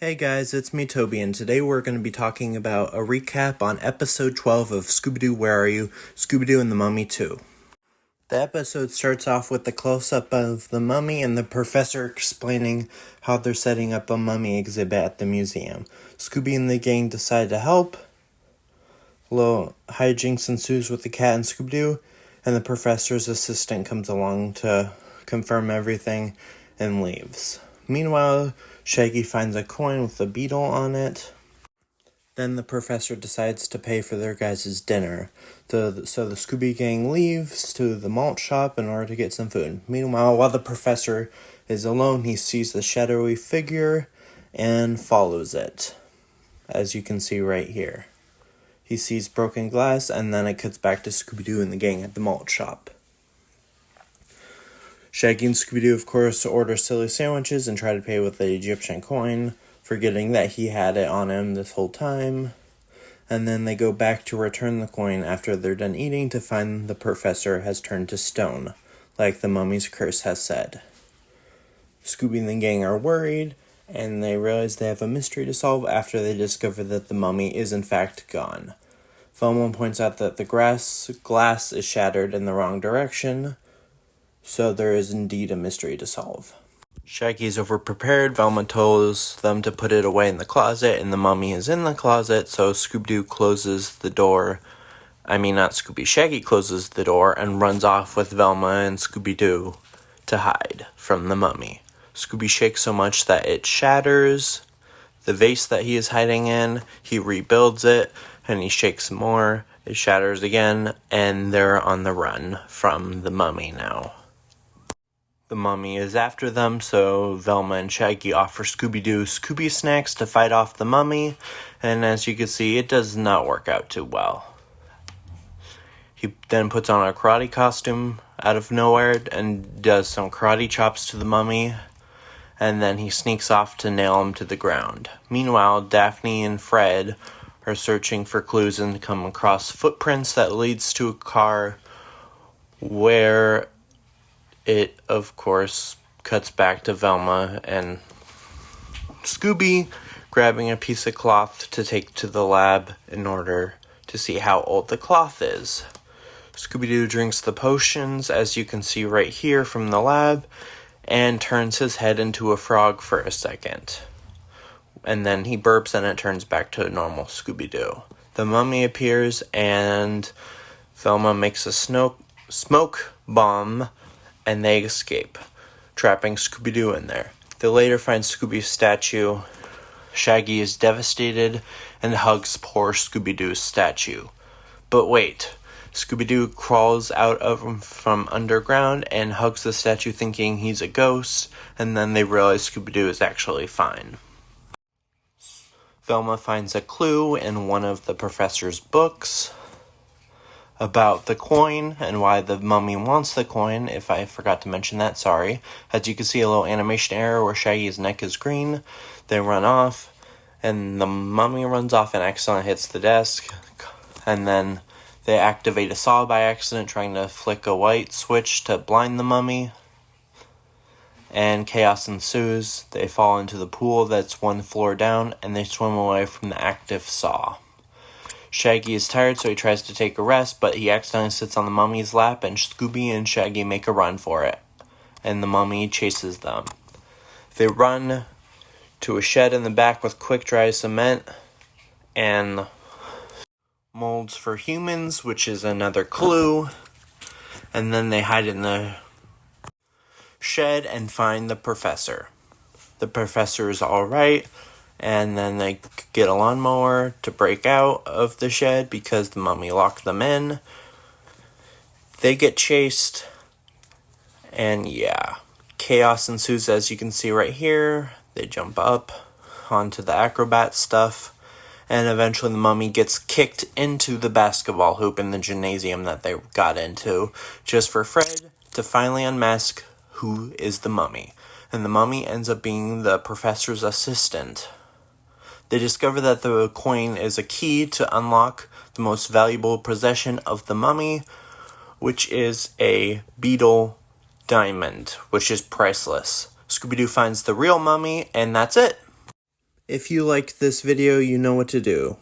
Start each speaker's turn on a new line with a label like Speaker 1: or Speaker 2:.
Speaker 1: Hey guys, it's me Toby, and today we're going to be talking about a recap on episode 12 of Scooby Doo Where Are You? Scooby Doo and the Mummy 2. The episode starts off with the close-up of the mummy and the professor explaining how they're setting up a mummy exhibit at the museum. Scooby and the gang decide to help. Little hijinks ensues with the cat and Scooby Doo, and the professor's assistant comes along to confirm everything and leaves. Meanwhile, Shaggy finds a coin with a beetle on it. Then the professor decides to pay for their guys' dinner. So the Scooby gang leaves to the malt shop in order to get some food. Meanwhile, while the professor is alone, he sees the shadowy figure and follows it, as you can see right here. He sees broken glass, and then it cuts back to Scooby-Doo and the gang at the malt shop. Shaggy and Scooby-Doo, of course, order silly sandwiches and try to pay with the Egyptian coin, forgetting that he had it on him this whole time. And then they go back to return the coin after they're done eating to find the professor has turned to stone, like the mummy's curse has said. Scooby and the gang are worried, and they realize they have a mystery to solve after they discover that the mummy is in fact gone. Velma points out that the glass is shattered in the wrong direction, so there is indeed a mystery to solve. Shaggy is overprepared. Velma tells them to put it away in the closet, and the mummy is in the closet, so Scooby-Doo closes the door. Shaggy closes the door and runs off with Velma and Scooby-Doo to hide from the mummy. Scooby shakes so much that it shatters the vase that he is hiding in. He rebuilds it, and he shakes more. It shatters again, and they're on the run from the mummy now. The mummy is after them, so Velma and Shaggy offer Scooby-Doo Scooby snacks to fight off the mummy, and as you can see, it does not work out too well. He then puts on a karate costume out of nowhere and does some karate chops to the mummy, and then he sneaks off to nail him to the ground. Meanwhile, Daphne and Fred are searching for clues and come across footprints that leads to a car where it, of course, cuts back to Velma and Scooby grabbing a piece of cloth to take to the lab in order to see how old the cloth is. Scooby-Doo drinks the potions, as you can see right here from the lab, and turns his head into a frog for a second. And then he burps and it turns back to normal Scooby-Doo. The mummy appears and Velma makes a smoke bomb, and they escape, trapping Scooby-Doo in there. They later find Scooby's statue. Shaggy is devastated and hugs poor Scooby-Doo's statue. But wait, Scooby-Doo crawls out from underground and hugs the statue thinking he's a ghost, and then they realize Scooby-Doo is actually fine. Velma finds a clue in one of the professor's books about the coin and why the mummy wants the coin, if I forgot to mention that, sorry. As you can see, a little animation error where Shaggy's neck is green. They run off, and the mummy runs off and accidentally hits the desk, and then they activate a saw by accident, trying to flick a white switch to blind the mummy, and chaos ensues. They fall into the pool that's one floor down, and they swim away from the active saw. Shaggy is tired, so he tries to take a rest, but he accidentally sits on the mummy's lap, and Scooby and Shaggy make a run for it, and the mummy chases them. They run to a shed in the back with quick-dry cement and molds for humans, which is another clue, and then they hide in the shed and find the professor. The professor is alright, and then they get a lawnmower to break out of the shed because the mummy locked them in. They get chased, and yeah, chaos ensues, as you can see right here. They jump up onto the acrobat stuff, and eventually the mummy gets kicked into the basketball hoop in the gymnasium that they got into, just for Fred to finally unmask who is the mummy. And the mummy ends up being the professor's assistant. They discover that the coin is a key to unlock the most valuable possession of the mummy, which is a beetle diamond, which is priceless. Scooby Doo finds the real mummy, and that's it. If you liked this video, you know what to do.